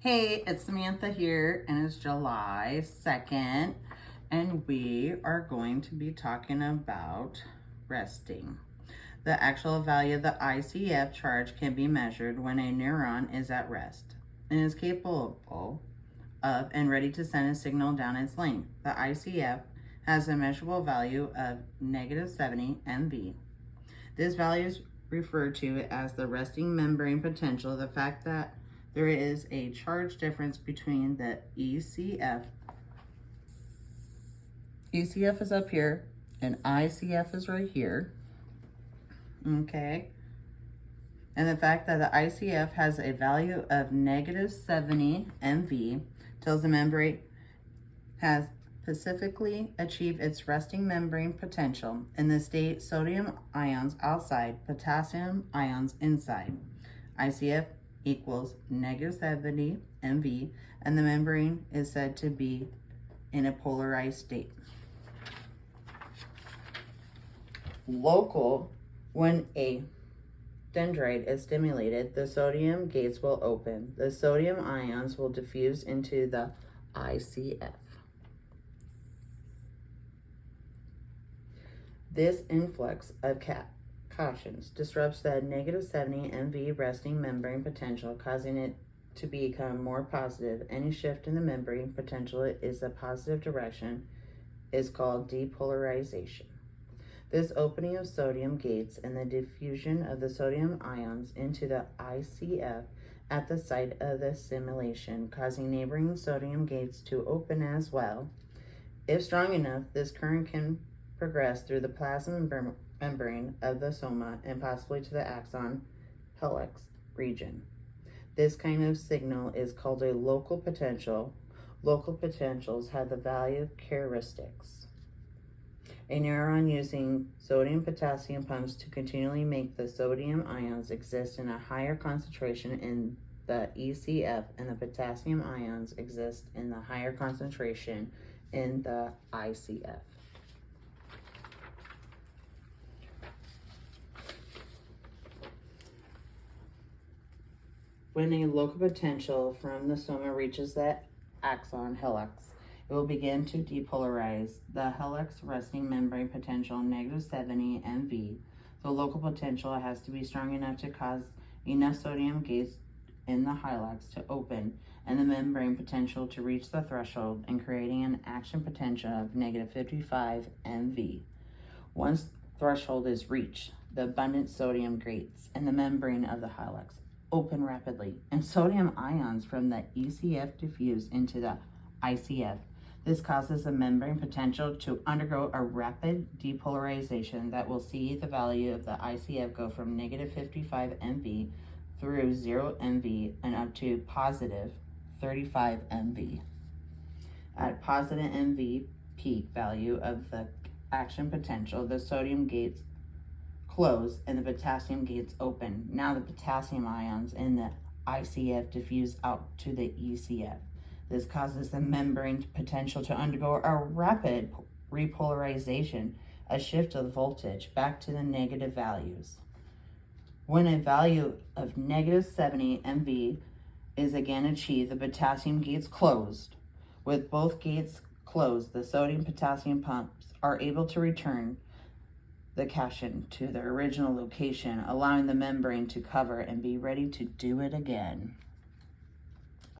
Hey, it's Samantha here, and it's July 2nd, and we are going to be talking about resting. The actual value of the ICF charge can be measured when a neuron is at rest and is capable of and ready to send a signal down its length. The ICF has a measurable value of -70 MV. This value is referred to as the resting membrane potential, the fact that there is a charge difference between the ECF is up here, and ICF is right here, okay? And the fact that the ICF has a value of -70 MV tells the membrane has specifically achieved its resting membrane potential in the state sodium ions outside, potassium ions inside. ICF equals -70 MV, and the membrane is said to be in a polarized state. Local, when a dendrite is stimulated, the sodium gates will open. The sodium ions will diffuse into the ICF. This influx of cautions disrupts the -70 MV resting membrane potential, causing it to become more positive. Any shift in the membrane potential is a positive direction is called depolarization. This opening of sodium gates and the diffusion of the sodium ions into the ICF at the site of the stimulation, causing neighboring sodium gates to open as well. If strong enough, this current can progress through the plasma membrane of the soma and possibly to the axon helix region. This kind of signal is called a local potential. Local potentials have the value characteristics. A neuron using sodium-potassium pumps to continually make the sodium ions exist in a higher concentration in the ECF, and the potassium ions exist in the higher concentration in the ICF. When a local potential from the soma reaches the axon helix, it will begin to depolarize. The helix resting membrane potential -70 MV. The local potential has to be strong enough to cause enough sodium gates in the helix to open and the membrane potential to reach the threshold and creating an action potential of -55 MV. Once threshold is reached, the abundant sodium gates in the membrane of the helix open rapidly, and sodium ions from the ECF diffuse into the ICF. This causes the membrane potential to undergo a rapid depolarization that will see the value of the ICF go from -55 MV through 0 MV and up to positive 35 MV. At positive MV peak value of the action potential, the sodium gates close and the potassium gates open. Now the potassium ions in the ICF diffuse out to the ECF. This causes the membrane potential to undergo a rapid repolarization, a shift of voltage back to the negative values. When a value of -70 MV is again achieved, the potassium gates closed. With both gates closed, the sodium-potassium pumps are able to return the cation to their original location, allowing the membrane to cover and be ready to do it again.